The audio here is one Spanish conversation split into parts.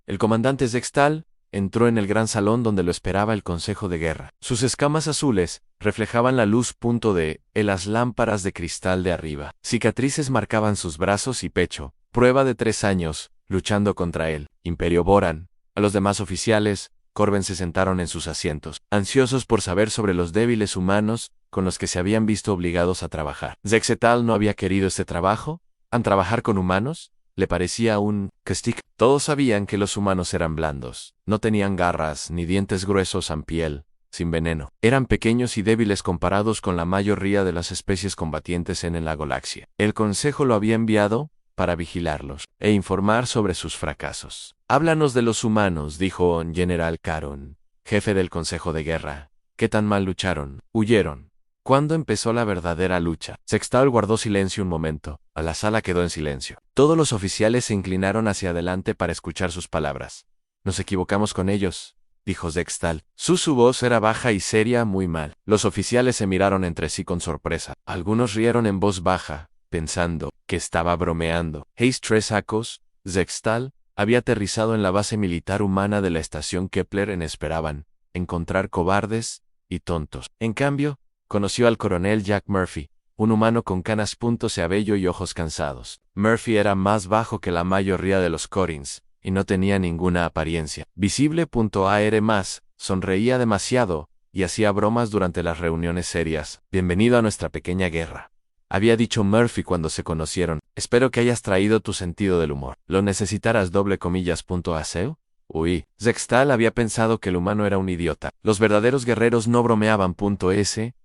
El comandante Zextal entró en el gran salón donde lo esperaba el consejo de guerra. Sus escamas azules reflejaban la luz en las lámparas de cristal de arriba. Cicatrices marcaban sus brazos y pecho, prueba de 3 años, luchando contra él. Imperio Boran. A los demás oficiales, Corben se sentaron en sus asientos, ansiosos por saber sobre los débiles humanos con los que se habían visto obligados a trabajar. ¿Zextal no había querido este trabajo? ¿A trabajar con humanos? Le parecía un castigo. Todos sabían que los humanos eran blandos. No tenían garras ni dientes gruesos en piel, sin veneno. Eran pequeños y débiles comparados con la mayoría de las especies combatientes en la galaxia. El consejo lo había enviado para vigilarlos e informar sobre sus fracasos. «Háblanos de los humanos», dijo General Caron, jefe del Consejo de Guerra. «¿Qué tan mal lucharon? ¿Huyeron? ¿Cuándo empezó la verdadera lucha?» Zextal guardó silencio un momento. La sala quedó en silencio. Todos los oficiales se inclinaron hacia adelante para escuchar sus palabras. «Nos equivocamos con ellos», dijo Zextal. Su voz era baja y seria, muy mal. Los oficiales se miraron entre sí con sorpresa. Algunos rieron en voz baja, pensando que estaba bromeando. Hayes 3 sacos, Zextal, había aterrizado en la base militar humana de la estación Kepler esperaban encontrar cobardes y tontos. En cambio, conoció al coronel Jack Murphy, un humano con canas, puntos de cabello y ojos cansados. Murphy era más bajo que la mayoría de los Corins, y no tenía ninguna apariencia visible. Sonreía demasiado, y hacía bromas durante las reuniones serias. «Bienvenido a nuestra pequeña guerra», había dicho Murphy cuando se conocieron. «Espero que hayas traído tu sentido del humor. ¿Lo necesitarás? ¿Aseo?» Uy, Zextal había pensado que el humano era un idiota. Los verdaderos guerreros no bromeaban.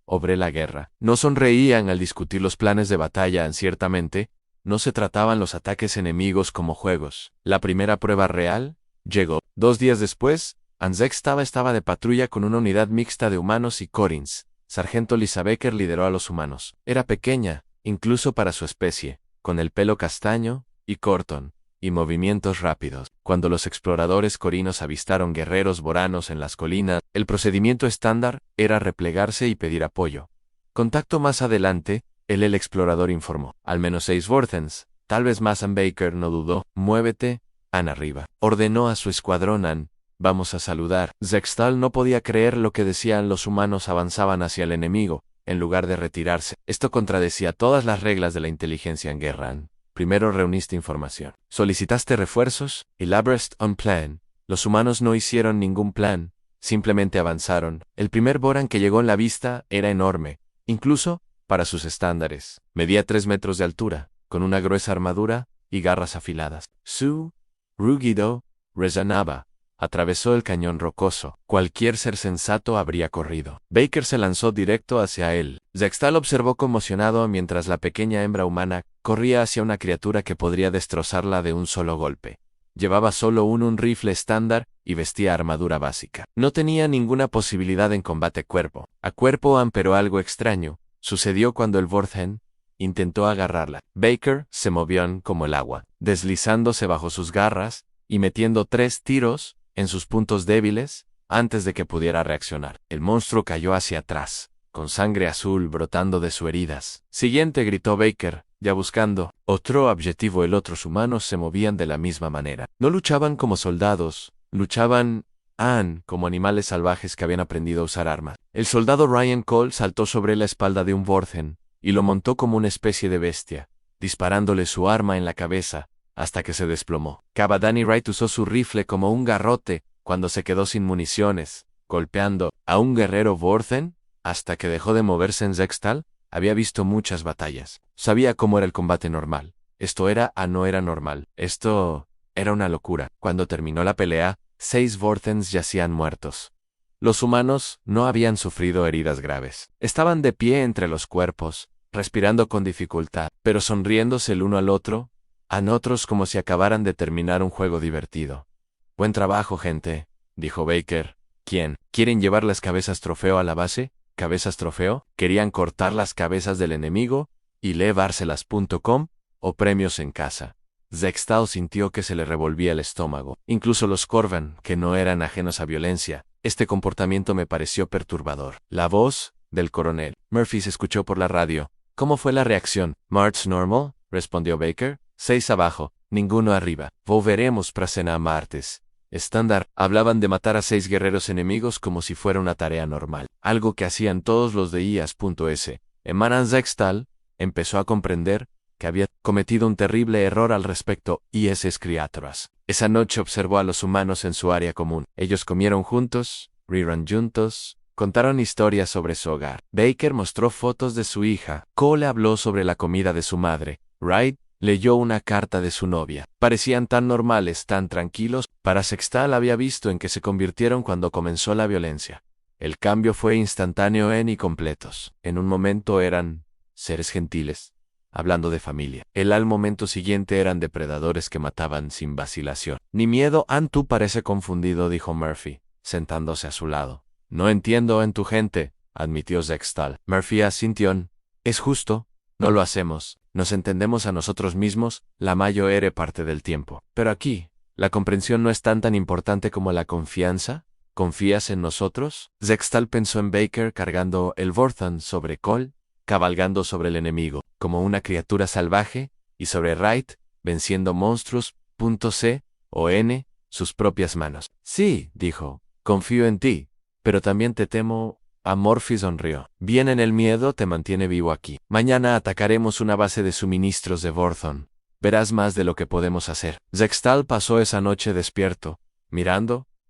Obré la guerra. No sonreían al discutir los planes de batalla. Ciertamente, no se trataban los ataques enemigos como juegos. La primera prueba real llegó. 2 días después, Zextal estaba de patrulla con una unidad mixta de humanos y Corins. Sargento Lisa Baker lideró a los humanos. Era pequeña, incluso para su especie, con el pelo castaño y corto, y movimientos rápidos. Cuando los exploradores corinos avistaron guerreros boranos en las colinas, el procedimiento estándar era replegarse y pedir apoyo. Contacto más adelante, el explorador informó. «Al menos 6 Vorthens, tal vez más». Baker no dudó. «Muévete, arriba», ordenó a su escuadrón. «Vamos a saludar». Zextal no podía creer lo que decían. Los humanos avanzaban hacia el enemigo, en lugar de retirarse. Esto contradecía todas las reglas de la inteligencia en guerra. «Primero reuniste información. ¿Solicitaste refuerzos?» «Elaborate un plan». Los humanos no hicieron ningún plan, simplemente avanzaron. El primer Boran que llegó en la vista era enorme, incluso para sus estándares. Medía 3 metros de altura, con una gruesa armadura y garras afiladas. Su rugido resonaba. Atravesó el cañón rocoso. Cualquier ser sensato habría corrido. Baker se lanzó directo hacia él. Zextal observó conmocionado mientras la pequeña hembra humana corría hacia una criatura que podría destrozarla de un solo golpe. Llevaba solo un rifle estándar y vestía armadura básica. No tenía ninguna posibilidad en combate cuerpo a cuerpo. Pero algo extraño sucedió cuando el Vorthen intentó agarrarla. Baker se movió como el agua, deslizándose bajo sus garras y metiendo 3 tiros en sus puntos débiles, antes de que pudiera reaccionar. El monstruo cayó hacia atrás, con sangre azul brotando de sus heridas. «Siguiente», gritó Baker, ya buscando otro objetivo. El otros humanos se movían de la misma manera. No luchaban como soldados, luchaban como animales salvajes que habían aprendido a usar armas. El soldado Ryan Cole saltó sobre la espalda de un Vorthen y lo montó como una especie de bestia, disparándole su arma en la cabeza, hasta que se desplomó. Danny Wright usó su rifle como un garrote cuando se quedó sin municiones, golpeando a un guerrero Vorthen hasta que dejó de moverse. En Zextal había visto muchas batallas. Sabía cómo era el combate normal. Esto no era normal. Esto era una locura. Cuando terminó la pelea, 6 Vorthens yacían muertos. Los humanos no habían sufrido heridas graves. Estaban de pie entre los cuerpos, respirando con dificultad, pero sonriéndose el uno al otro, otros como si acabaran de terminar un juego divertido. «Buen trabajo, gente», dijo Baker. ¿Quieren llevar las cabezas trofeo a la base? ¿Cabezas trofeo? ¿Querían cortar las cabezas del enemigo y llevárselas.com o premios en casa? Zextal sintió que se le revolvía el estómago. Incluso los Corvan, que no eran ajenos a violencia, este comportamiento me pareció perturbador. La voz del coronel Murphy se escuchó por la radio. «¿Cómo fue la reacción?» «March normal», respondió Baker. 6 abajo, ninguno arriba. Volveremos para cena martes. estándar. Hablaban de matar a 6 guerreros enemigos como si fuera una tarea normal, algo que hacían todos los de IAS.S. Emanan Zextal empezó a comprender que había cometido un terrible error al respecto IS criaturas. Esa noche observó a los humanos en su área común. Ellos comieron juntos, rieron juntos, contaron historias sobre su hogar. Baker mostró fotos de su hija. Cole habló sobre la comida de su madre. Wright leyó una carta de su novia. Parecían tan normales, tan tranquilos. Para Zextal había visto en que se convirtieron cuando comenzó la violencia. El cambio fue instantáneo y completos. En un momento eran seres gentiles, hablando de familia. Al momento siguiente eran depredadores que mataban sin vacilación. Ni miedo. Tú parece confundido, dijo Murphy, sentándose a su lado. No entiendo en tu gente, admitió Zextal. Murphy asintió. Es justo, no lo hacemos. Nos entendemos a nosotros mismos la mayor parte del tiempo. Pero aquí, la comprensión no es tan importante como la confianza. ¿Confías en nosotros? Zextal pensó en Baker cargando el Vorthon sobre Cole, cabalgando sobre el enemigo, como una criatura salvaje, y sobre Wright, venciendo monstruos, C o N, sus propias manos. Sí, dijo, confío en ti, pero también te temo. Murphy sonrió. Bien, en el miedo te mantiene vivo aquí. Mañana atacaremos una base de suministros de Vorthon. Verás más de lo que podemos hacer. Zextal pasó esa noche despierto,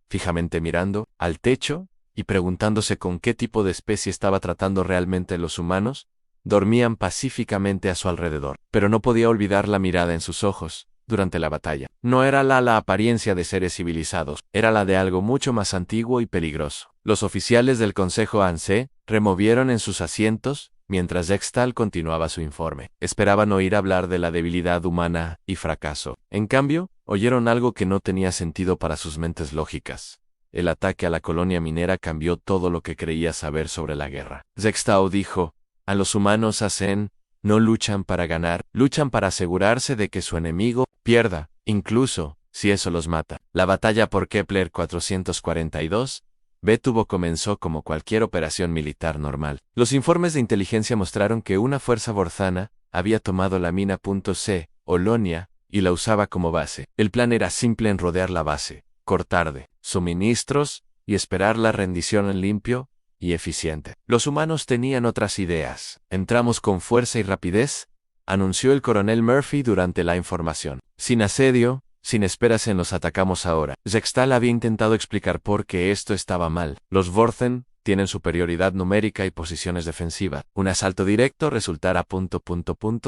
fijamente mirando, al techo, y preguntándose con qué tipo de especie estaba tratando realmente los humanos. Dormían pacíficamente a su alrededor, pero no podía olvidar la mirada en sus ojos, durante la batalla. No era la apariencia de seres civilizados, era la de algo mucho más antiguo y peligroso. Los oficiales del Consejo ANSE removieron en sus asientos, mientras Zextal continuaba su informe. Esperaban oír hablar de la debilidad humana y fracaso. En cambio, oyeron algo que no tenía sentido para sus mentes lógicas. El ataque a la colonia minera cambió todo lo que creía saber sobre la guerra. Zextal dijo, a los humanos hacen, no luchan para ganar, luchan para asegurarse de que su enemigo pierda, incluso si eso los mata. La batalla por Kepler 442 B comenzó como cualquier operación militar normal. Los informes de inteligencia mostraron que una fuerza vorthana había tomado la mina C, Olonia, y la usaba como base. El plan era simple en rodear la base, cortar de suministros y esperar la rendición en limpio y eficiente. Los humanos tenían otras ideas. Entramos con fuerza y rapidez, anunció el coronel Murphy durante la información. Sin asedio, sin esperas, los atacamos ahora. Zextal había intentado explicar por qué esto estaba mal. Los Vorthon tienen superioridad numérica y posiciones defensivas. Un asalto directo resultará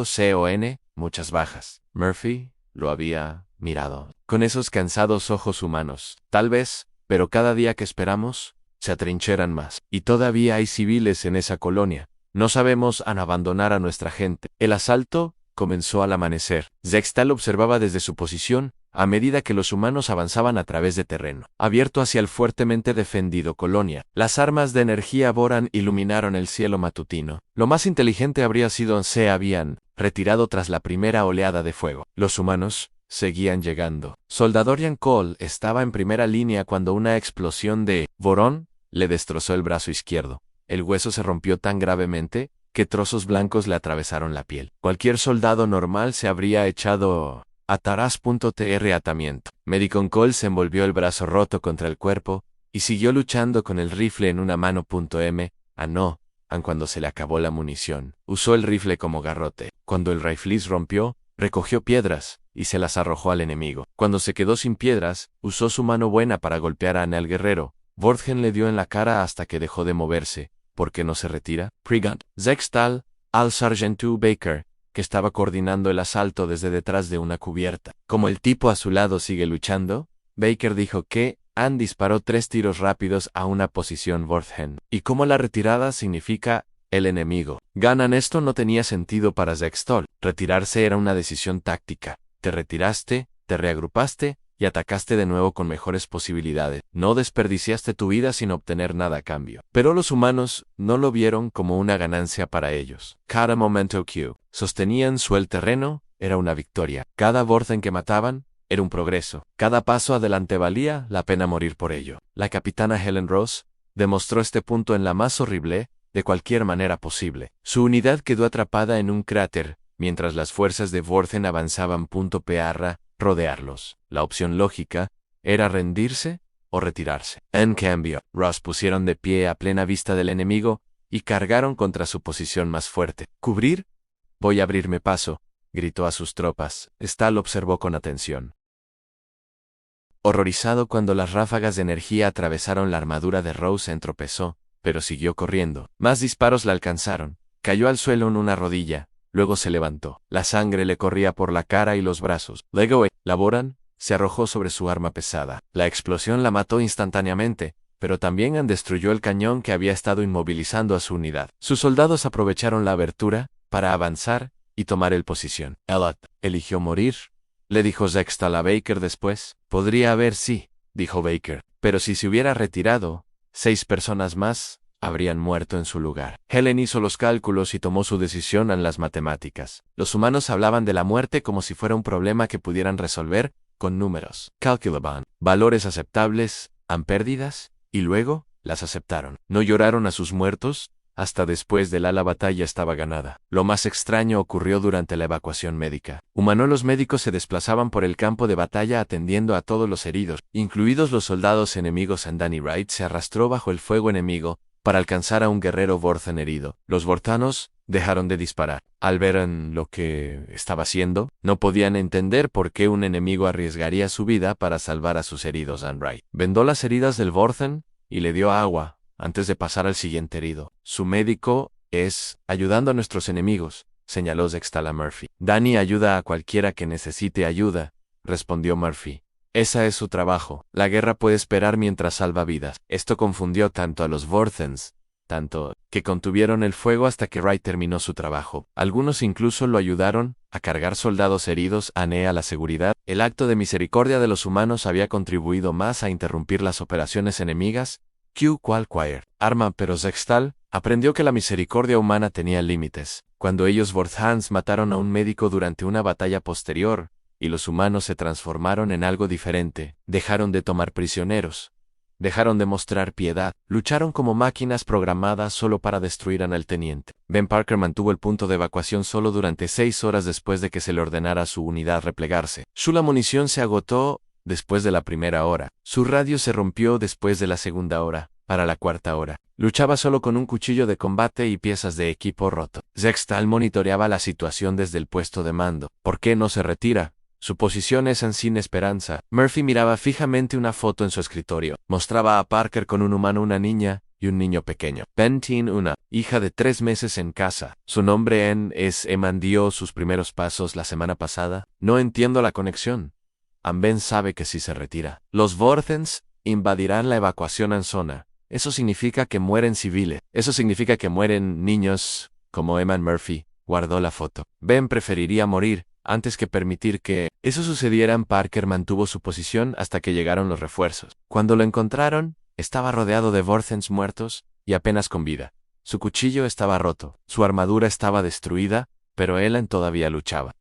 C-O-N, muchas bajas. Murphy lo había mirado con esos cansados ojos humanos. Tal vez, pero cada día que esperamos, se atrincheran más. Y todavía hay civiles en esa colonia. No sabemos abandonar a nuestra gente. El asalto comenzó al amanecer. Zextal observaba desde su posición, a medida que los humanos avanzaban a través de terreno abierto hacia el fuertemente defendido colonia. Las armas de energía Boran iluminaron el cielo matutino. Lo más inteligente habría sido se habían retirado tras la primera oleada de fuego. Los humanos seguían llegando. Soldadorian Cole estaba en primera línea cuando una explosión de Boron le destrozó el brazo izquierdo. El hueso se rompió tan gravemente que trozos blancos le atravesaron la piel. Cualquier soldado normal se habría echado atarás.tr atamiento. Medicon Cole se envolvió el brazo roto contra el cuerpo y siguió luchando con el rifle en una mano. Cuando se le acabó la munición, usó el rifle como garrote. Cuando el riflis rompió, recogió piedras y se las arrojó al enemigo. Cuando se quedó sin piedras, usó su mano buena para golpear a Anel Guerrero. Vorthgen le dio en la cara hasta que dejó de moverse. ¿Por qué no se retira? Brigand Zextal, al Sargentu Baker, que estaba coordinando el asalto desde detrás de una cubierta. Como el tipo a su lado sigue luchando, Baker dijo que Ann disparó 3 tiros rápidos a una posición Vorthgen. Y como la retirada significa el enemigo ganan, esto no tenía sentido para Zextal. Retirarse era una decisión táctica. Te retiraste, te reagrupaste y atacaste de nuevo con mejores posibilidades. No desperdiciaste tu vida sin obtener nada a cambio. Pero los humanos no lo vieron como una ganancia para ellos. Cada momento que sostenían el terreno era una victoria. Cada Vorthon que mataban era un progreso. Cada paso adelante valía la pena morir por ello. La capitana Helen Ross demostró este punto en la más horrible de cualquier manera posible. Su unidad quedó atrapada en un cráter, mientras las fuerzas de Vorthon avanzaban. Rodearlos. La opción lógica Era rendirse o retirarse. En cambio, Ross pusieron de pie a plena vista del enemigo y cargaron contra su posición más fuerte. ¿Cubrir? Voy a abrirme paso, gritó a sus tropas. Stahl observó con atención. Horrorizado cuando las ráfagas de energía atravesaron la armadura de Rose, entropezó, pero siguió corriendo. Más disparos la alcanzaron. Cayó al suelo en una rodilla, luego se levantó. La sangre le corría por la cara y los brazos. Luego, Laboran se arrojó sobre su arma pesada. La explosión la mató instantáneamente, pero también destruyó el cañón que había estado inmovilizando a su unidad. Sus soldados aprovecharon la abertura para avanzar y tomar el posición. Elliot eligió morir, le dijo Zextal a Baker después. Podría haber, sí, dijo Baker, pero si se hubiera retirado, 6 personas más habrían muerto en su lugar. Helen hizo los cálculos y tomó su decisión en las matemáticas. Los humanos hablaban de la muerte como si fuera un problema que pudieran resolver con números. Calculaban valores aceptables, pérdidas, y luego las aceptaron. No lloraron a sus muertos hasta después de la batalla estaba ganada. Lo más extraño ocurrió durante la evacuación médica. Los médicos se desplazaban por el campo de batalla atendiendo a todos los heridos, incluidos los soldados enemigos. Danny Wright se arrastró bajo el fuego enemigo para alcanzar a un guerrero Vorthen herido. Los vortanos dejaron de disparar. Al ver lo que estaba haciendo, no podían entender por qué un enemigo arriesgaría su vida para salvar a sus heridos. Wright vendó las heridas del Vorthen y le dio agua antes de pasar al siguiente herido. Su médico es ayudando a nuestros enemigos, señaló Zextal a Murphy. Danny ayuda a cualquiera que necesite ayuda, respondió Murphy. Esa es su trabajo. La guerra puede esperar mientras salva vidas. Esto confundió tanto a los Vorthens, tanto que contuvieron el fuego hasta que Wright terminó su trabajo. Algunos incluso lo ayudaron a cargar soldados heridos a la seguridad. El acto de misericordia de los humanos había contribuido más a interrumpir las operaciones enemigas cualquier arma, pero Zextal aprendió que la misericordia humana tenía límites. Cuando ellos Vorthans mataron a un médico durante una batalla posterior, y los humanos se transformaron en algo diferente, dejaron de tomar prisioneros, dejaron de mostrar piedad, lucharon como máquinas programadas solo para destruir al teniente. Ben Parker mantuvo el punto de evacuación solo durante 6 horas después de que se le ordenara a su unidad replegarse. Su munición se agotó después de la primera hora. Su radio se rompió después de la segunda hora. Para la cuarta hora, luchaba solo con un cuchillo de combate y piezas de equipo roto. Zextal monitoreaba la situación desde el puesto de mando. ¿Por qué no se retira? Su posición es sin esperanza. Murphy miraba fijamente una foto en su escritorio. Mostraba a Parker con un humano, una niña y un niño pequeño. Ben tiene una hija de 3 meses en casa. Su nombre es Eman. Dio sus primeros pasos la semana pasada. No entiendo la conexión. Ben sabe que si se retira, los Vorthens invadirán la evacuación en zona. Eso significa que mueren civiles. Eso significa que mueren niños, como Eman. Murphy guardó la foto. Ben preferiría morir antes que permitir que eso sucediera. Parker mantuvo su posición hasta que llegaron los refuerzos. Cuando lo encontraron, estaba rodeado de Vorthens muertos y apenas con vida. Su cuchillo estaba roto, su armadura estaba destruida, pero Ellen todavía luchaba.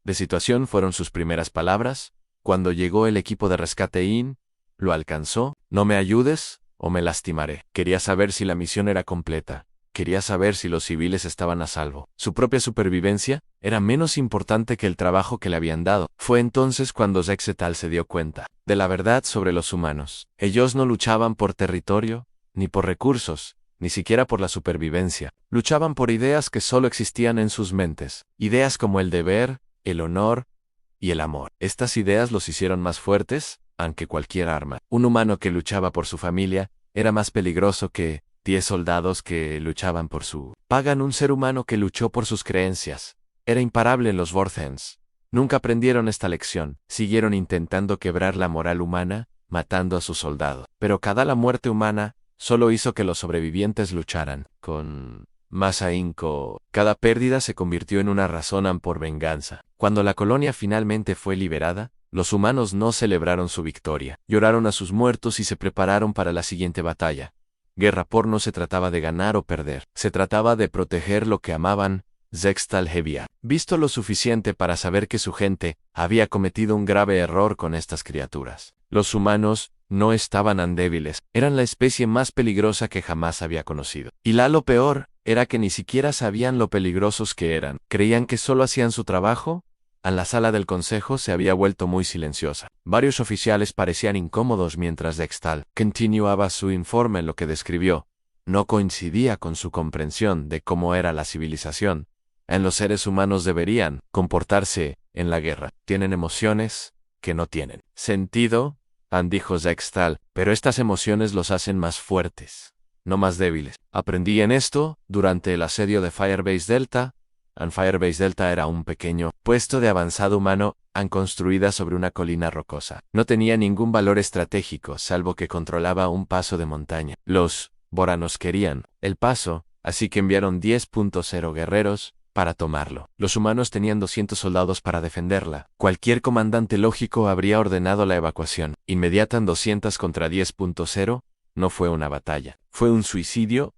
De situación fueron sus primeras palabras. Cuando llegó el equipo de rescate lo alcanzó. No me ayudes o me lastimaré. Quería saber si la misión era completa. Quería saber si los civiles estaban a salvo. Su propia supervivencia era menos importante que el trabajo que le habían dado. Fue entonces cuando Zextal se dio cuenta de la verdad sobre los humanos. Ellos no luchaban por territorio, ni por recursos, ni siquiera por la supervivencia. Luchaban por ideas que solo existían en sus mentes. Ideas como el deber, el honor y el amor. Estas ideas los hicieron más fuertes que cualquier arma. Un humano que luchaba por su familia era más peligroso que 10 soldados que luchaban por su pagan. Un ser humano que luchó por sus creencias era imparable en los Vorthens. Nunca aprendieron esta lección. Siguieron intentando quebrar la moral humana, matando a sus soldados. Pero cada muerte humana solo hizo que los sobrevivientes lucharan con más ahínco. Cada pérdida se convirtió en una razón por venganza. Cuando la colonia finalmente fue liberada, los humanos no celebraron su victoria. Lloraron a sus muertos y se prepararon para la siguiente batalla. Guerra no se trataba de ganar o perder. Se trataba de proteger lo que amaban. Zextal había visto lo suficiente para saber que su gente había cometido un grave error con estas criaturas. Los humanos no estaban débiles. Eran la especie más peligrosa que jamás había conocido. Y lo peor era que ni siquiera sabían lo peligrosos que eran. Creían que solo hacían su trabajo La sala del consejo se había vuelto muy silenciosa. Varios oficiales parecían incómodos mientras Dextal continuaba su informe. Lo que describió no coincidía con su comprensión de cómo era la civilización. Los seres humanos deberían comportarse en la guerra. Tienen emociones que no tienen sentido, dijo Dextal, pero estas emociones los hacen más fuertes, no más débiles. Aprendí en esto durante el asedio de Firebase Delta. Firebase Delta era un pequeño puesto de avanzado humano construida sobre una colina rocosa. No tenía ningún valor estratégico, salvo que controlaba un paso de montaña. Los Boranos querían el paso, así que enviaron 10.0 guerreros para tomarlo. Los humanos tenían 200 soldados para defenderla. Cualquier comandante lógico habría ordenado la evacuación inmediata. 200 contra 10.0 no fue una batalla, fue un suicidio,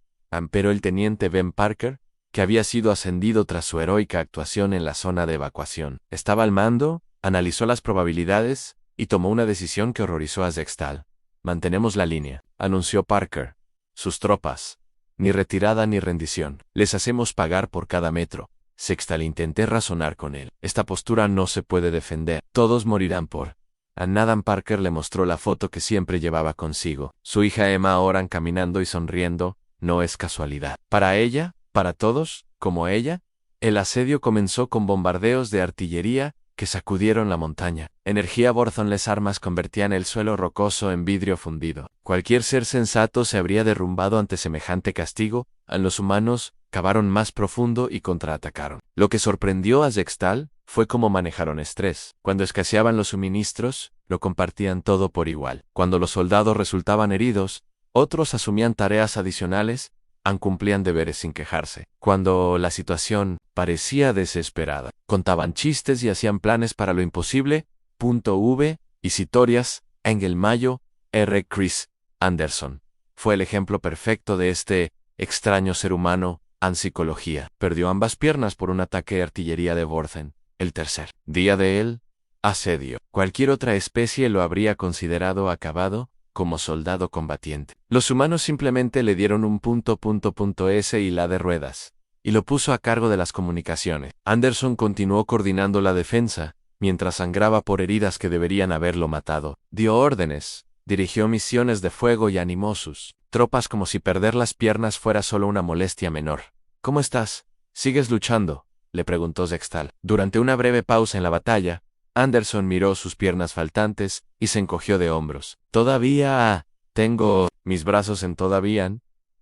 pero el teniente Ben Parker, que había sido ascendido tras su heroica actuación en la zona de evacuación, estaba al mando, analizó las probabilidades y tomó una decisión que horrorizó a Dextal. Mantenemos la línea, anunció Parker. Sus tropas. Ni retirada ni rendición. Les hacemos pagar por cada metro. Dextal, intenté razonar con él. Esta postura no se puede defender. Todos morirán por... Nathan Parker le mostró la foto que siempre llevaba consigo. Su hija Emma Oran caminando y sonriendo. No es casualidad. Para ella, para todos, como ella, el asedio comenzó con bombardeos de artillería que sacudieron la montaña. Energía Borthon. Las armas convertían el suelo rocoso en vidrio fundido. Cualquier ser sensato se habría derrumbado ante semejante castigo. Los humanos cavaron más profundo y contraatacaron. Lo que sorprendió a Dextal fue cómo manejaron estrés. Cuando escaseaban los suministros, lo compartían todo por igual. Cuando los soldados resultaban heridos, otros asumían tareas adicionales, cumplían deberes sin quejarse. Cuando la situación parecía desesperada, contaban chistes y hacían planes para lo imposible. V. Historias. Engel Mayo. R. Chris Anderson. Fue el ejemplo perfecto de este extraño ser humano en psicología. Perdió ambas piernas por un ataque de artillería de Borthon. El tercer día del asedio. Cualquier otra especie lo habría considerado acabado como soldado combatiente. Los humanos simplemente le dieron un .S y la de ruedas, y lo puso a cargo de las comunicaciones. Anderson continuó coordinando la defensa, mientras sangraba por heridas que deberían haberlo matado. Dio órdenes, dirigió misiones de fuego y animó sus tropas como si perder las piernas fuera solo una molestia menor. ¿Cómo estás? ¿Sigues luchando?, le preguntó Dextal. Durante una breve pausa en la batalla, Anderson miró sus piernas faltantes y se encogió de hombros. Todavía tengo mis brazos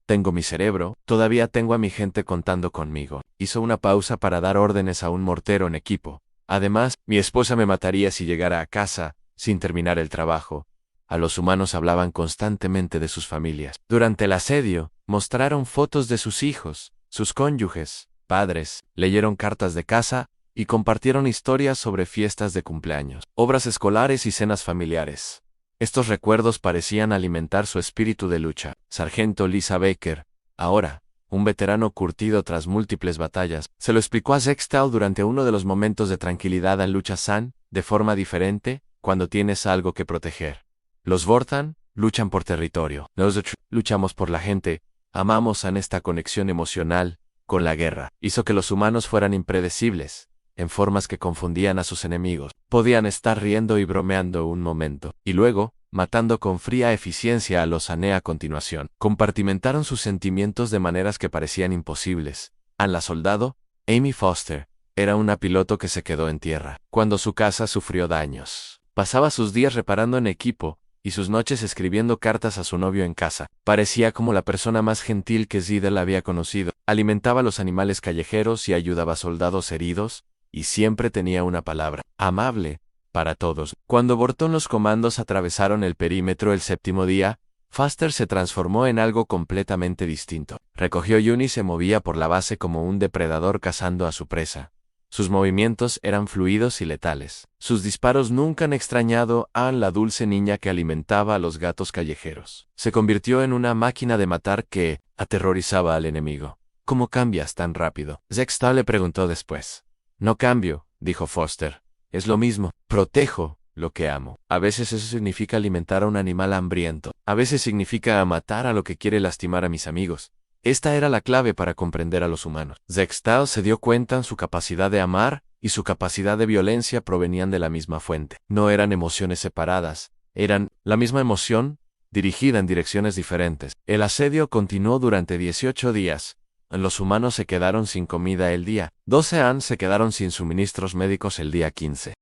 tengo mi cerebro, todavía tengo a mi gente contando conmigo. Hizo una pausa para dar órdenes a un mortero en equipo. Además, mi esposa me mataría si llegara a casa sin terminar el trabajo. Los humanos hablaban constantemente de sus familias. Durante el asedio, mostraron fotos de sus hijos, sus cónyuges, padres, leyeron cartas de casa y compartieron historias sobre fiestas de cumpleaños, obras escolares y cenas familiares. Estos recuerdos parecían alimentar su espíritu de lucha. Sargento Lisa Baker, ahora, un veterano curtido tras múltiples batallas, se lo explicó a Dextal durante uno de los momentos de tranquilidad en lucha San, de forma diferente, cuando tienes algo que proteger. Los Borthon luchan por territorio. Nosotros luchamos por la gente. Amamos en esta conexión emocional con la guerra. Hizo que los humanos fueran impredecibles, en formas que confundían a sus enemigos. Podían estar riendo y bromeando un momento, y luego, matando con fría eficiencia a los Ane a continuación. Compartimentaron sus sentimientos de maneras que parecían imposibles. La soldado, Amy Foster, era una piloto que se quedó en tierra cuando su casa sufrió daños. Pasaba sus días reparando en equipo, y sus noches escribiendo cartas a su novio en casa. Parecía como la persona más gentil que Zidel había conocido. Alimentaba a los animales callejeros y ayudaba a soldados heridos, y siempre tenía una palabra amable para todos. Cuando Borthon los comandos atravesaron el perímetro el séptimo día, Foster se transformó en algo completamente distinto. Recogió Juni y se movía por la base como un depredador cazando a su presa. Sus movimientos eran fluidos y letales. Sus disparos nunca han extrañado a la dulce niña que alimentaba a los gatos callejeros. Se convirtió en una máquina de matar que aterrorizaba al enemigo. ¿Cómo cambias tan rápido?, Dextal le preguntó después. No cambio, dijo Foster. Es lo mismo. Protejo lo que amo. A veces eso significa alimentar a un animal hambriento. A veces significa matar a lo que quiere lastimar a mis amigos. Esta era la clave para comprender a los humanos. Dextal se dio cuenta en su capacidad de amar y su capacidad de violencia provenían de la misma fuente. No eran emociones separadas, eran la misma emoción, dirigida en direcciones diferentes. El asedio continuó durante 18 días. Los humanos se quedaron sin comida el día 12 Han se quedaron sin suministros médicos el día 15.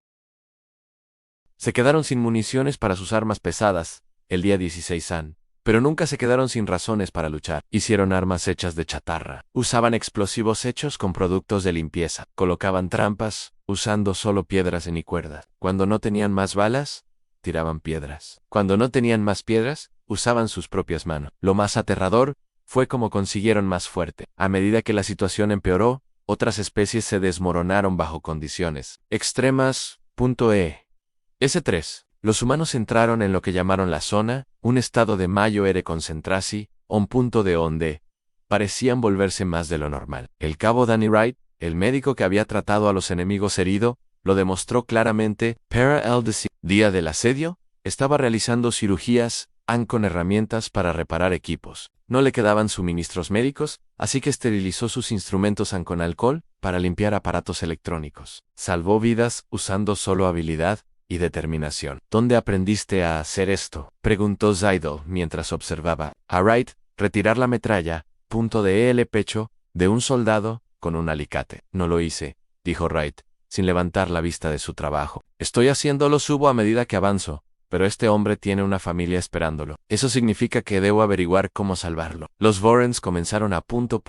Se quedaron sin municiones para sus armas pesadas el día 16 Han. Pero nunca se quedaron sin razones para luchar. Hicieron armas hechas de chatarra. Usaban explosivos hechos con productos de limpieza. Colocaban trampas, usando solo piedras y cuerdas. Cuando no tenían más balas, tiraban piedras. Cuando no tenían más piedras, usaban sus propias manos. Lo más aterrador fue cómo consiguieron más fuerte. A medida que la situación empeoró, otras especies se desmoronaron bajo condiciones extremas. S3. Los humanos entraron en lo que llamaron la zona, un estado de mayor concentrasi, un punto de donde parecían volverse más de lo normal. El cabo Danny Wright, el médico que había tratado a los enemigos herido, lo demostró claramente. Para el día del asedio, estaba realizando cirugías con herramientas para reparar equipos. No le quedaban suministros médicos, así que esterilizó sus instrumentos con alcohol para limpiar aparatos electrónicos. Salvó vidas usando solo habilidad y determinación. ¿Dónde aprendiste a hacer esto?, preguntó Zaidel mientras observaba a Wright retirar la metralla, el pecho, de un soldado con un alicate. No lo hice, dijo Wright, sin levantar la vista de su trabajo. Estoy haciéndolo subo a medida que avanzo, pero este hombre tiene una familia esperándolo. Eso significa que debo averiguar cómo salvarlo. Los Vorens comenzaron a punto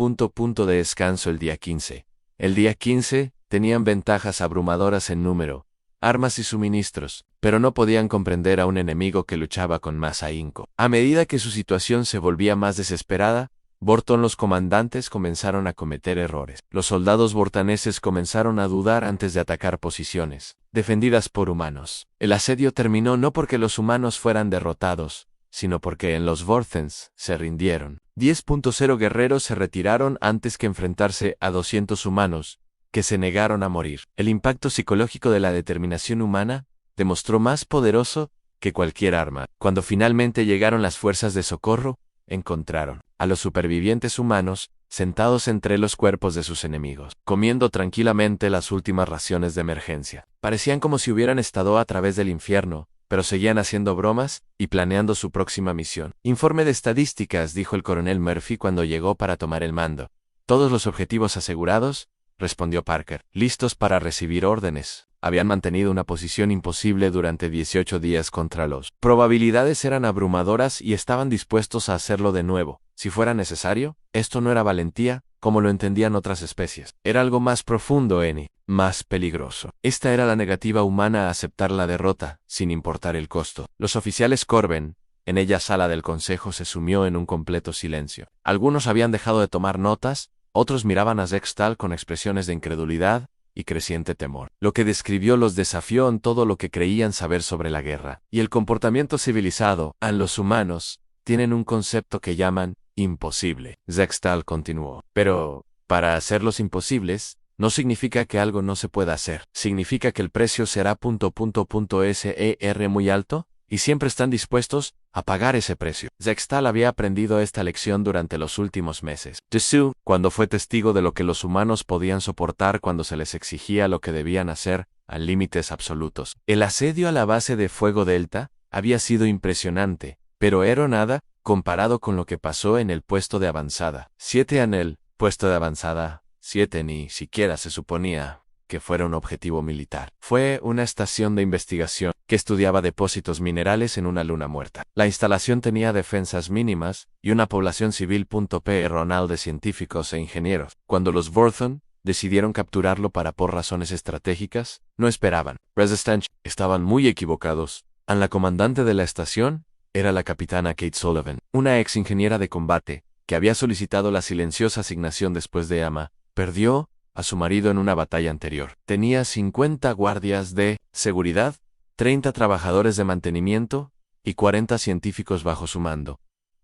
de descanso el día 15. El día 15 tenían ventajas abrumadoras en número, armas y suministros, pero no podían comprender a un enemigo que luchaba con más ahínco. A medida que su situación se volvía más desesperada, los comandantes comenzaron a cometer errores. Los soldados vortaneses comenzaron a dudar antes de atacar posiciones defendidas por humanos. El asedio terminó no porque los humanos fueran derrotados, sino porque en los Vorthens se rindieron. 10.0 guerreros se retiraron antes que enfrentarse a 200 humanos, que se negaron a morir. El impacto psicológico de la determinación humana demostró más poderoso que cualquier arma. Cuando finalmente llegaron las fuerzas de socorro, encontraron a los supervivientes humanos sentados entre los cuerpos de sus enemigos, comiendo tranquilamente las últimas raciones de emergencia. Parecían como si hubieran estado a través del infierno, pero seguían haciendo bromas y planeando su próxima misión. Informe de estadísticas, dijo el coronel Murphy cuando llegó para tomar el mando. Todos los objetivos asegurados, respondió Parker, listos para recibir órdenes. Habían mantenido una posición imposible durante 18 días contra los probabilidades eran abrumadoras y estaban dispuestos a hacerlo de nuevo, si fuera necesario. Esto no era valentía, como lo entendían otras especies. Era algo más profundo y más peligroso. Esta era la negativa humana a aceptar la derrota, sin importar el costo. Los oficiales Corben, en ella sala del consejo, se sumió en un completo silencio. Algunos habían dejado de tomar notas, otros miraban a Zextal con expresiones de incredulidad y creciente temor. Lo que describió los desafió en todo lo que creían saber sobre la guerra y el comportamiento civilizado. Los humanos tienen un concepto que llaman imposible. Zextal continuó. Pero, para hacerlos imposibles, no significa que algo no se pueda hacer. Significa que el precio será ser muy alto, y siempre están dispuestos a pagar ese precio. Zextal había aprendido esta lección durante los últimos meses. Dessous, cuando fue testigo de lo que los humanos podían soportar cuando se les exigía lo que debían hacer, a límites absolutos. El asedio a la base de Fuego Delta había sido impresionante, pero era nada comparado con lo que pasó en el puesto de avanzada. 7 en el puesto de avanzada, 7 ni siquiera se suponía que fuera un objetivo militar. Fue una estación de investigación que estudiaba depósitos minerales en una luna muerta. La instalación tenía defensas mínimas y una población civil ronal de científicos e ingenieros. Cuando los Vorthon decidieron capturarlo por razones estratégicas, no esperaban. Resistance estaban muy equivocados. La comandante de la estación era la capitana Kate Sullivan, una ex ingeniera de combate que había solicitado la silenciosa asignación después de perdió a su marido en una batalla anterior. Tenía 50 guardias de seguridad, 30 trabajadores de mantenimiento y 40 científicos bajo su mando.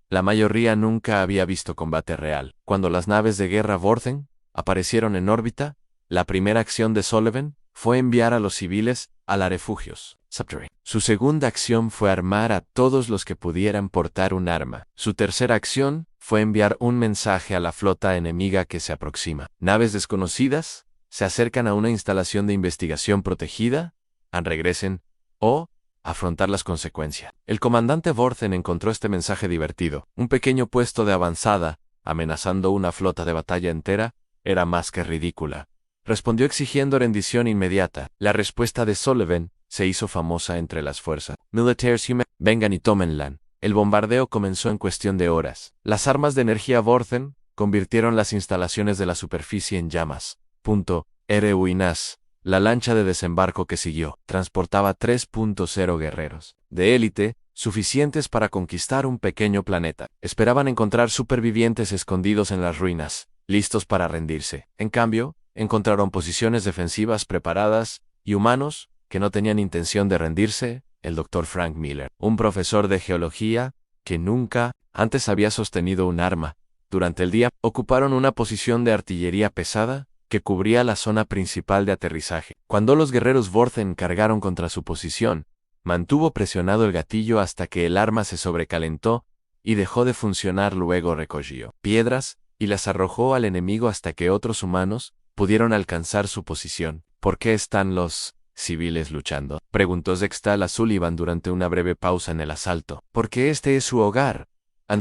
La mayoría nunca había visto combate real. Cuando las naves de guerra Vorthen aparecieron en órbita, la primera acción de Sullivan fue enviar a los civiles a los refugios subterráneos. Su segunda acción fue armar a todos los que pudieran portar un arma. Su tercera acción fue enviar un mensaje a la flota enemiga que se aproxima. Naves desconocidas, se acercan a una instalación de investigación protegida, regresen, o afrontar las consecuencias. El comandante Vorthen encontró este mensaje divertido. Un pequeño puesto de avanzada, amenazando una flota de batalla entera, era más que ridícula. Respondió exigiendo rendición inmediata. La respuesta de Sullivan se hizo famosa entre las fuerzas militares humanas. Vengan y tómenla. El bombardeo comenzó en cuestión de horas. Las armas de energía Vorthen convirtieron las instalaciones de la superficie en llamas. Ruinas. La lancha de desembarco que siguió transportaba 3.0 guerreros de élite, suficientes para conquistar un pequeño planeta. Esperaban encontrar supervivientes escondidos en las ruinas, listos para rendirse. En cambio, encontraron posiciones defensivas preparadas y humanos que no tenían intención de rendirse. El Dr. Frank Miller, un profesor de geología que nunca antes había sostenido un arma, durante el día ocuparon una posición de artillería pesada que cubría la zona principal de aterrizaje. Cuando los guerreros Vorthen cargaron contra su posición, mantuvo presionado el gatillo hasta que el arma se sobrecalentó y dejó de funcionar. Luego recogió piedras y las arrojó al enemigo hasta que otros humanos pudieron alcanzar su posición. ¿Por qué están los civiles luchando?, preguntó Zextal a Sullivan durante una breve pausa en el asalto. Porque este es su hogar,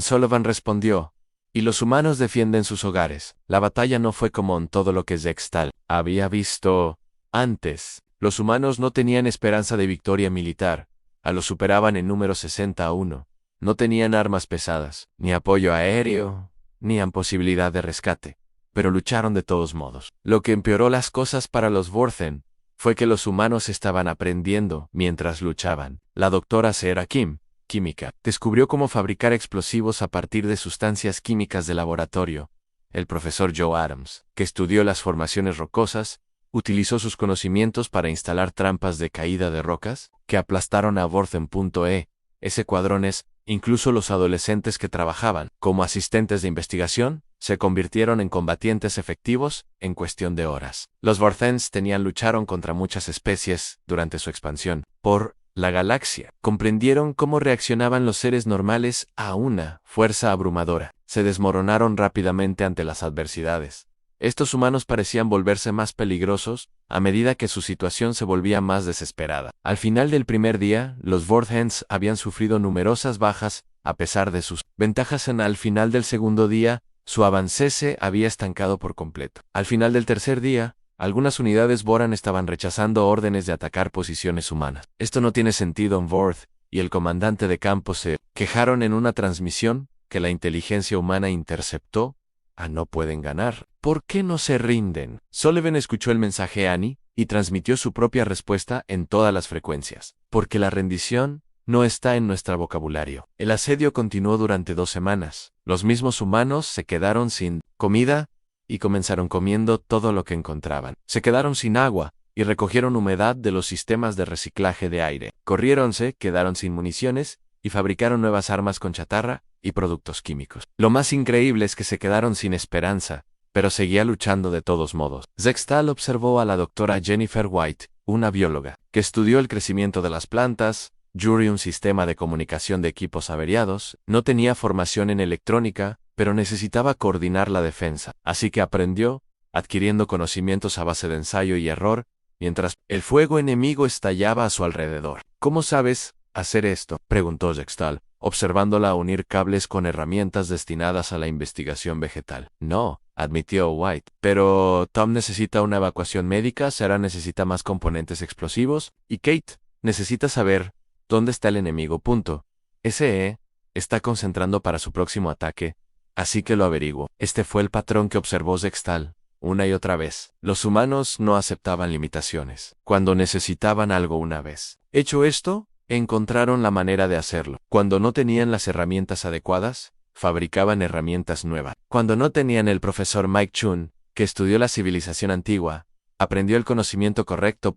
Sullivan respondió. Y los humanos defienden sus hogares. La batalla no fue como en todo lo que Zextal había visto antes. Los humanos no tenían esperanza de victoria militar. Los superaban en número 60-1. No tenían armas pesadas, ni apoyo aéreo, ni posibilidad de rescate. Pero lucharon de todos modos. Lo que empeoró las cosas para los Vorthen fue que los humanos estaban aprendiendo mientras luchaban. La doctora Sarah Kim, química, descubrió cómo fabricar explosivos a partir de sustancias químicas de laboratorio. El profesor Joe Adams, que estudió las formaciones rocosas, utilizó sus conocimientos para instalar trampas de caída de rocas que aplastaron a Vorthen.e. Ese cuadrones, incluso los adolescentes que trabajaban como asistentes de investigación, se convirtieron en combatientes efectivos en cuestión de horas. Los Vorthens lucharon contra muchas especies durante su expansión por la galaxia. Comprendieron cómo reaccionaban los seres normales a una fuerza abrumadora. Se desmoronaron rápidamente ante las adversidades. Estos humanos parecían volverse más peligrosos a medida que su situación se volvía más desesperada. Al final del primer día, los Vorthens habían sufrido numerosas bajas a pesar de sus ventajas. Al final del segundo día, su avance se había estancado por completo. Al final del tercer día, algunas unidades Voran estaban rechazando órdenes de atacar posiciones humanas. Esto no tiene sentido. Vorth y el comandante de campo se quejaron en una transmisión que la inteligencia humana interceptó. No pueden ganar. ¿Por qué no se rinden? Sullivan escuchó el mensaje Annie y transmitió su propia respuesta en todas las frecuencias. Porque la rendición no está en nuestro vocabulario. El asedio continuó durante 2 semanas. Los mismos humanos se quedaron sin comida y comenzaron comiendo todo lo que encontraban. Se quedaron sin agua y recogieron humedad de los sistemas de reciclaje de aire. Corriéronse, quedaron sin municiones y fabricaron nuevas armas con chatarra y productos químicos. Lo más increíble es que se quedaron sin esperanza, pero seguía luchando de todos modos. Zextal observó a la doctora Jennifer White, una bióloga, que estudió el crecimiento de las plantas. Yuri, un sistema de comunicación de equipos averiados, no tenía formación en electrónica, pero necesitaba coordinar la defensa, así que aprendió, adquiriendo conocimientos a base de ensayo y error, mientras el fuego enemigo estallaba a su alrededor. ¿Cómo sabes hacer esto?, preguntó Zextal, observándola unir cables con herramientas destinadas a la investigación vegetal. No, admitió White, pero Tom necesita una evacuación médica, Sarah necesita más componentes explosivos, y Kate necesita saber ¿dónde está el enemigo? SE está concentrando para su próximo ataque, así que lo averiguo. Este fue el patrón que observó Zextal una y otra vez. Los humanos no aceptaban limitaciones. Cuando necesitaban algo una vez hecho esto, encontraron la manera de hacerlo. Cuando no tenían las herramientas adecuadas, fabricaban herramientas nuevas. Cuando no tenían el profesor Mike Chun, que estudió la civilización antigua, aprendió el conocimiento correcto.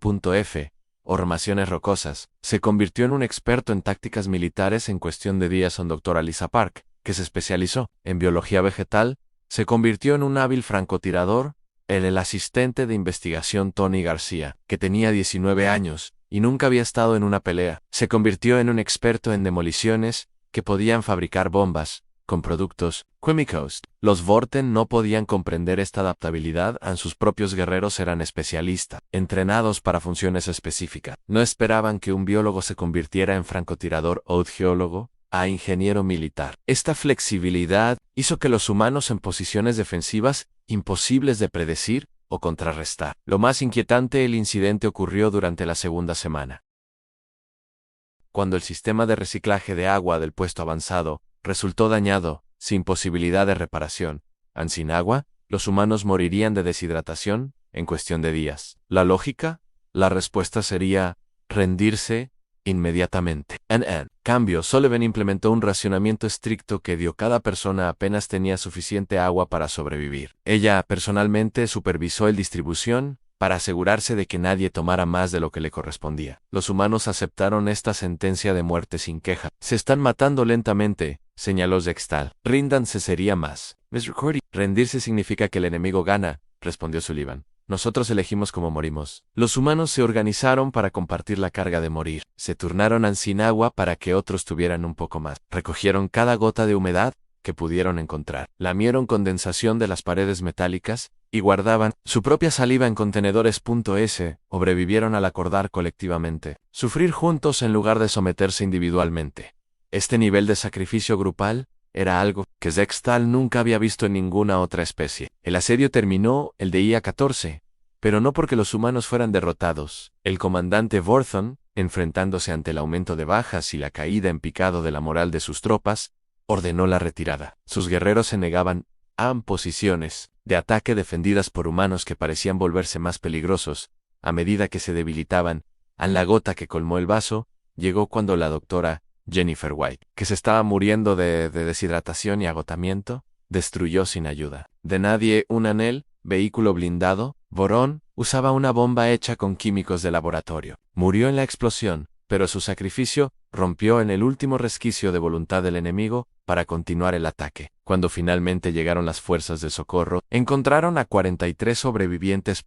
Formaciones rocosas, se convirtió en un experto en tácticas militares en cuestión de días. Dr. Lisa Park, que se especializó en biología vegetal, se convirtió en un hábil francotirador. El asistente de investigación Tony García, que tenía 19 años y nunca había estado en una pelea, se convirtió en un experto en demoliciones que podían fabricar bombas con productos químicos. Los Vorten no podían comprender esta adaptabilidad, sus propios guerreros eran especialistas, entrenados para funciones específicas. No esperaban que un biólogo se convirtiera en francotirador o geólogo, a ingeniero militar. Esta flexibilidad hizo que los humanos en posiciones defensivas imposibles de predecir o contrarrestar. Lo más inquietante, el incidente ocurrió durante la segunda semana, cuando el sistema de reciclaje de agua del puesto avanzado resultó dañado, sin posibilidad de reparación. Sin agua, los humanos morirían de deshidratación en cuestión de días. ¿La lógica? La respuesta sería rendirse inmediatamente. En cambio, Sullivan implementó un racionamiento estricto que dio a cada persona apenas tenía suficiente agua para sobrevivir. Ella personalmente supervisó la distribución para asegurarse de que nadie tomara más de lo que le correspondía. Los humanos aceptaron esta sentencia de muerte sin queja. Se están matando lentamente, señaló Zextal. Ríndanse sería más. Rendirse significa que el enemigo gana, respondió Sullivan. Nosotros elegimos cómo morimos. Los humanos se organizaron para compartir la carga de morir. Se turnaron sin agua para que otros tuvieran un poco más. Recogieron cada gota de humedad que pudieron encontrar. Lamieron condensación de las paredes metálicas y guardaban su propia saliva en contenedores. Sobrevivieron al acordar colectivamente. Sufrir juntos en lugar de someterse individualmente. Este nivel de sacrificio grupal era algo que Zextal nunca había visto en ninguna otra especie. El asedio terminó, el de IA-14, pero no porque los humanos fueran derrotados. El comandante Vorthon, enfrentándose ante el aumento de bajas y la caída en picado de la moral de sus tropas, ordenó la retirada. Sus guerreros se negaban a posiciones de ataque defendidas por humanos que parecían volverse más peligrosos a medida que se debilitaban. La gota que colmó el vaso llegó cuando la doctora Jennifer White, que se estaba muriendo de deshidratación y agotamiento, destruyó sin ayuda de nadie un anel, vehículo blindado. Vorón usaba una bomba hecha con químicos de laboratorio. Murió en la explosión, pero su sacrificio rompió en el último resquicio de voluntad del enemigo para continuar el ataque. Cuando finalmente llegaron las fuerzas de socorro, encontraron a 43 sobrevivientes.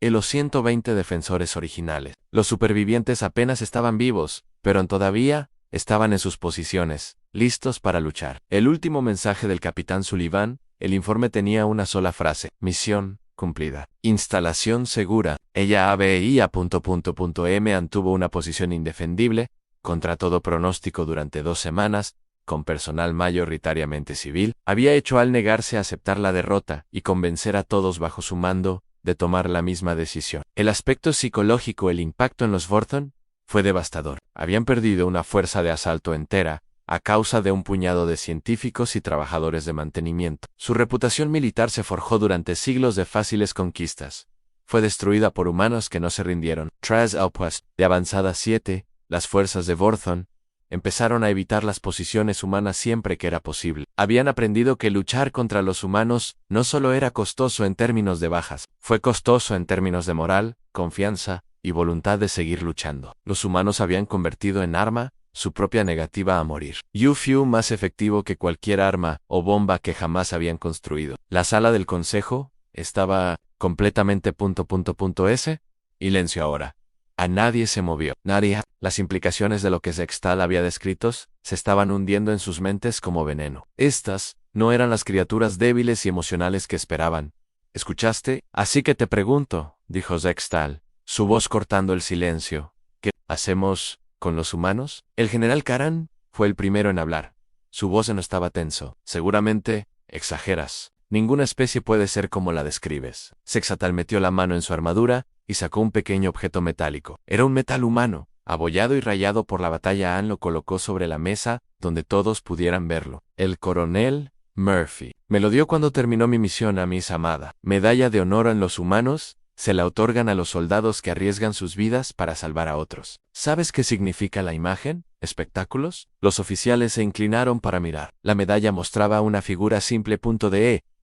Los 120 defensores originales. Los supervivientes apenas estaban vivos, pero todavía estaban en sus posiciones, listos para luchar. El último mensaje del capitán Sullivan, el informe tenía una sola frase: misión cumplida. Instalación segura. Ella ABIA.M mantuvo una posición indefendible, contra todo pronóstico durante 2 semanas, con personal mayoritariamente civil. Había hecho al negarse a aceptar la derrota y convencer a todos bajo su mando de tomar la misma decisión. El aspecto psicológico, el impacto en los Vorthon, fue devastador. Habían perdido una fuerza de asalto entera a causa de un puñado de científicos y trabajadores de mantenimiento. Su reputación militar se forjó durante siglos de fáciles conquistas. Fue destruida por humanos que no se rindieron. Tras el puesto de avanzada 7, las fuerzas de Vorthon empezaron a evitar las posiciones humanas siempre que era posible. Habían aprendido que luchar contra los humanos no solo era costoso en términos de bajas, fue costoso en términos de moral, confianza y voluntad de seguir luchando. Los humanos habían convertido en arma su propia negativa a morir. UFU más efectivo que cualquier arma o bomba que jamás habían construido. La sala del consejo estaba completamente silencio ahora. A nadie se movió. Nadie. Las implicaciones de lo que Zextal había descrito se estaban hundiendo en sus mentes como veneno. Estas no eran las criaturas débiles y emocionales que esperaban. ¿Escuchaste? Así que te pregunto, dijo Zextal, su voz cortando el silencio. ¿Qué hacemos con los humanos? El general Karan fue el primero en hablar. Su voz no estaba tenso. Seguramente exageras. Ninguna especie puede ser como la describes. Zextal metió la mano en su armadura y sacó un pequeño objeto metálico. Era un metal humano, abollado y rayado por la batalla. Lo colocó sobre la mesa, donde todos pudieran verlo. El coronel Murphy me lo dio cuando terminó mi misión, a mis amada. Medalla de honor en los humanos se la otorgan a los soldados que arriesgan sus vidas para salvar a otros. ¿Sabes qué significa la imagen? ¿Espectáculos? Los oficiales se inclinaron para mirar. La medalla mostraba una figura simple.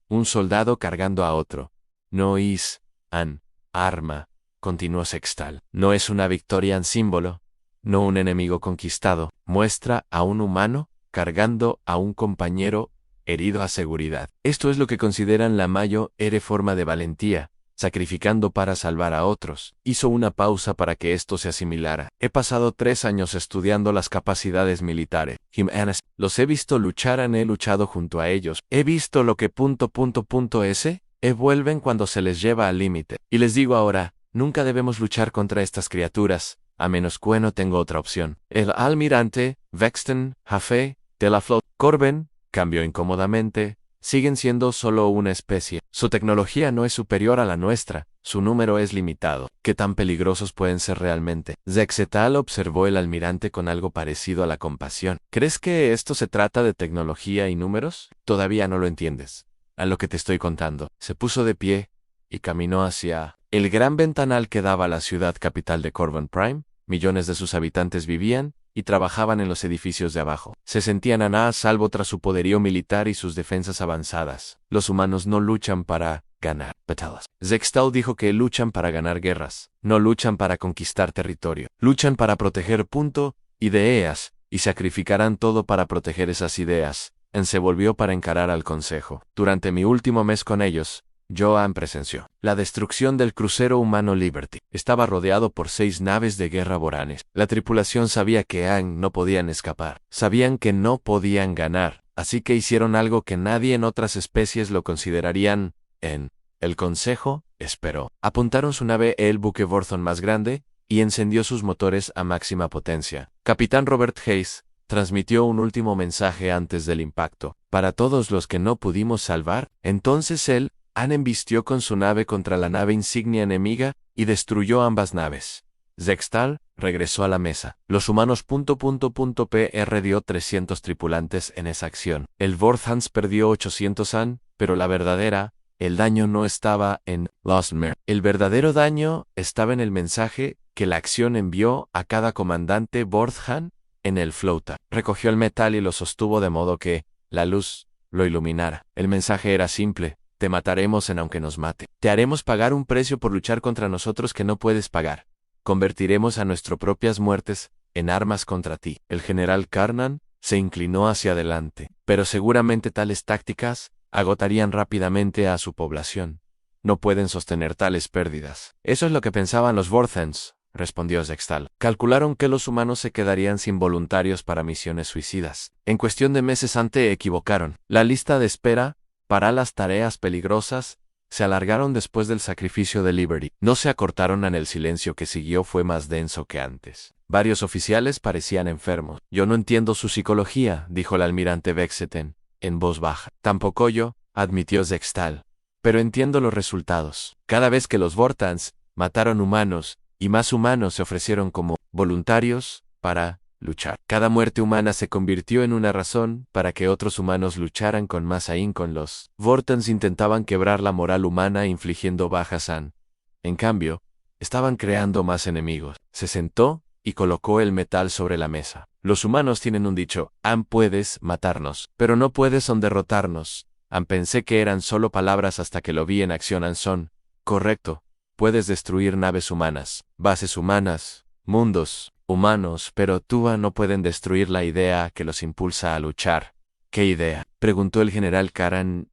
Un soldado cargando a otro. No es an arma, continuó Zextal. No es una victoria en símbolo, no un enemigo conquistado. Muestra a un humano cargando a un compañero herido a seguridad. Esto es lo que consideran la mayor forma de valentía, sacrificando para salvar a otros. Hizo una pausa para que esto se asimilara. He pasado 3 años estudiando las capacidades militares. Los he visto luchar, he luchado junto a ellos. He visto lo que ese vuelven cuando se les lleva al límite. Y les digo ahora, nunca debemos luchar contra estas criaturas, a menos que no tengo otra opción. El almirante, Vexton, Jaffe, de la flota, Corben, cambió incómodamente. Siguen siendo solo una especie. Su tecnología no es superior a la nuestra. Su número es limitado. ¿Qué tan peligrosos pueden ser realmente? Zexetal observó el almirante con algo parecido a la compasión. ¿Crees que esto se trata de tecnología y números? Todavía no lo entiendes. A lo que te estoy contando. Se puso de pie y caminó hacia el gran ventanal que daba a la ciudad capital de Corban Prime. Millones de sus habitantes vivían y trabajaban en los edificios de abajo. Se sentían a nada salvo tras su poderío militar y sus defensas avanzadas. Los humanos no luchan para ganar batallas. Zextal dijo que luchan para ganar guerras. No luchan para conquistar territorio. Luchan para proteger ideas, y sacrificarán todo para proteger esas ideas. Se volvió para encarar al consejo. Durante mi último mes con ellos, Joan presenció la destrucción del crucero humano Liberty. Estaba rodeado por 6 naves de guerra voranes. La tripulación sabía que no podían escapar. Sabían que no podían ganar, así que hicieron algo que nadie en otras especies lo considerarían. El consejo esperó. Apuntaron su nave, el buque Borthon más grande, y encendió sus motores a máxima potencia. Capitán Robert Hayes transmitió un último mensaje antes del impacto. Para todos los que no pudimos salvar, entonces él embistió con su nave contra la nave insignia enemiga y destruyó ambas naves. Zextal regresó a la mesa. Los humanos perdió 300 tripulantes en esa acción. El Vorthans perdió 800 pero el daño no estaba en Lostmer. El verdadero daño estaba en el mensaje que la acción envió a cada comandante Vorthan en el flota. Recogió el metal y lo sostuvo de modo que la luz lo iluminara. El mensaje era simple. Te mataremos aunque nos mate. Te haremos pagar un precio por luchar contra nosotros que no puedes pagar. Convertiremos a nuestras propias muertes en armas contra ti. El general Karnan se inclinó hacia adelante. Pero seguramente tales tácticas agotarían rápidamente a su población. No pueden sostener tales pérdidas. Eso es lo que pensaban los Vorthans, respondió Zextal. Calcularon que los humanos se quedarían sin voluntarios para misiones suicidas. En cuestión de meses equivocaron. La lista de espera para las tareas peligrosas se alargaron después del sacrificio de Liberty. No se acortaron, el silencio que siguió fue más denso que antes. Varios oficiales parecían enfermos. Yo no entiendo su psicología, dijo el almirante Vexeten, en voz baja. Tampoco yo, admitió Zextal. Pero entiendo los resultados. Cada vez que los Vorthans mataron humanos, y más humanos se ofrecieron como voluntarios para luchar. Cada muerte humana se convirtió en una razón para que otros humanos lucharan con más ahínco. Los Vorthans intentaban quebrar la moral humana infligiendo bajas En cambio, estaban creando más enemigos. Se sentó y colocó el metal sobre la mesa. Los humanos tienen un dicho: puedes matarnos, pero no puedes derrotarnos. Pensé que eran solo palabras hasta que lo vi en acción. Son correcto. Puedes destruir naves humanas, bases humanas, mundos humanos, pero no pueden destruir la idea que los impulsa a luchar. ¿Qué idea?, preguntó el general Karan.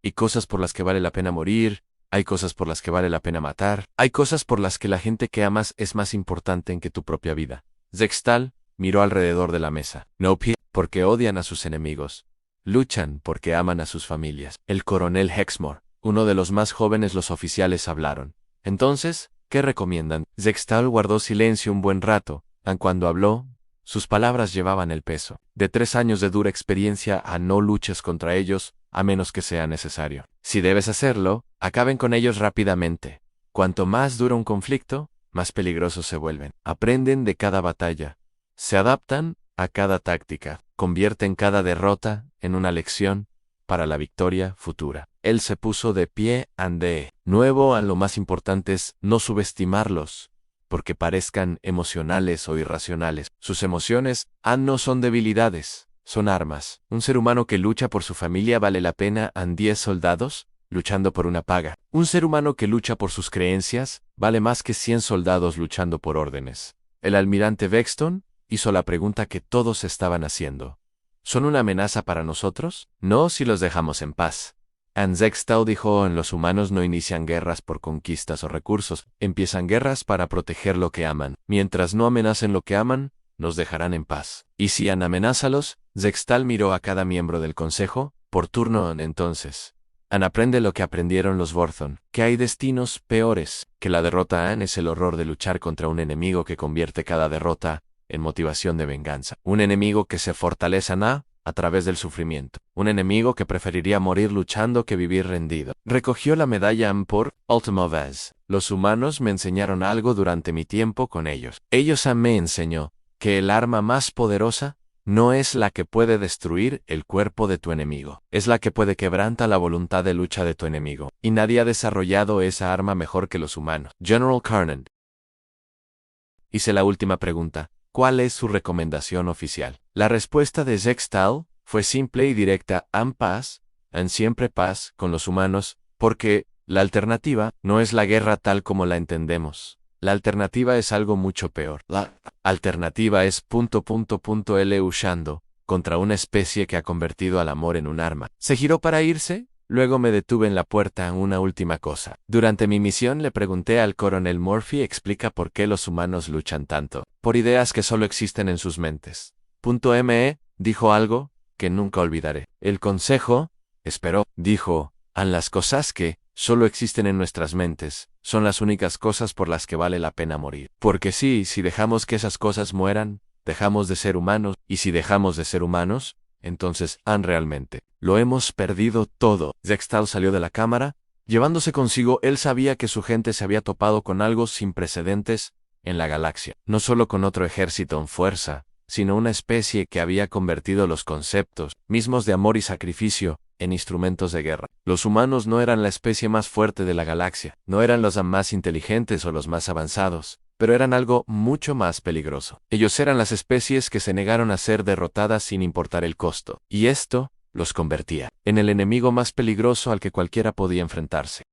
Y cosas por las que vale la pena morir, hay cosas por las que vale la pena matar, hay cosas por las que la gente que amas es más importante que tu propia vida. Zextal miró alrededor de la mesa. No, porque odian a sus enemigos. Luchan porque aman a sus familias. El coronel Hexmore, uno de los más jóvenes, los oficiales hablaron. Entonces, ¿qué recomiendan? Zextal guardó silencio un buen rato. Cuando habló, sus palabras llevaban el peso de 3 años de dura experiencia. No luches contra ellos, a menos que sea necesario. Si debes hacerlo, acaben con ellos rápidamente. Cuanto más dura un conflicto, más peligrosos se vuelven. Aprenden de cada batalla. Se adaptan a cada táctica. Convierten cada derrota en una lección para la victoria futura. Él se puso de pie. De nuevo, lo más importante es no subestimarlos, porque parezcan emocionales o irracionales. Sus emociones no son debilidades, son armas. Un ser humano que lucha por su familia vale la pena. 10 soldados luchando por una paga. Un ser humano que lucha por sus creencias vale más que 100 soldados luchando por órdenes. El almirante Vexton hizo la pregunta que todos estaban haciendo. ¿Son una amenaza para nosotros? No si los dejamos en paz. Anzextao dijo: en los humanos no inician guerras por conquistas o recursos, empiezan guerras para proteger lo que aman. Mientras no amenacen lo que aman, nos dejarán en paz. Y si amenázalos, Zextal miró a cada miembro del consejo, por turno. Entonces, aprende lo que aprendieron los Borthon, que hay destinos peores que la derrota. Es el horror de luchar contra un enemigo que convierte cada derrota en motivación de venganza. Un enemigo que se fortalece a través del sufrimiento. Un enemigo que preferiría morir luchando que vivir rendido. Recogió la medalla por Ultima Vez. Los humanos me enseñaron algo durante mi tiempo con ellos. Ellos me enseñó que el arma más poderosa no es la que puede destruir el cuerpo de tu enemigo, es la que puede quebrantar la voluntad de lucha de tu enemigo. Y nadie ha desarrollado esa arma mejor que los humanos. General Carnan. Hice la última pregunta. ¿Cuál es su recomendación oficial? La respuesta de Zextal fue simple y directa: paz, siempre paz con los humanos, porque la alternativa no es la guerra tal como la entendemos. La alternativa es algo mucho peor. La alternativa es ... luchando contra una especie que ha convertido al amor en un arma. Se giró para irse. Luego me detuve en la puerta. Una última cosa. Durante mi misión le pregunté al coronel Murphy: explica por qué los humanos luchan tanto. Por ideas que solo existen en sus mentes. Me dijo algo que nunca olvidaré. El consejo, esperó, dijo: las cosas que solo existen en nuestras mentes son las únicas cosas por las que vale la pena morir. Porque si dejamos que esas cosas mueran, dejamos de ser humanos, y si dejamos de ser humanos, entonces realmente lo hemos perdido todo. Zextal salió de la cámara, llevándose consigo. Él sabía que su gente se había topado con algo sin precedentes en la galaxia. No solo con otro ejército en fuerza, sino una especie que había convertido los conceptos mismos de amor y sacrificio en instrumentos de guerra. Los humanos no eran la especie más fuerte de la galaxia, no eran los más inteligentes o los más avanzados, pero eran algo mucho más peligroso. Ellos eran las especies que se negaron a ser derrotadas sin importar el costo, y esto los convertía en el enemigo más peligroso al que cualquiera podía enfrentarse.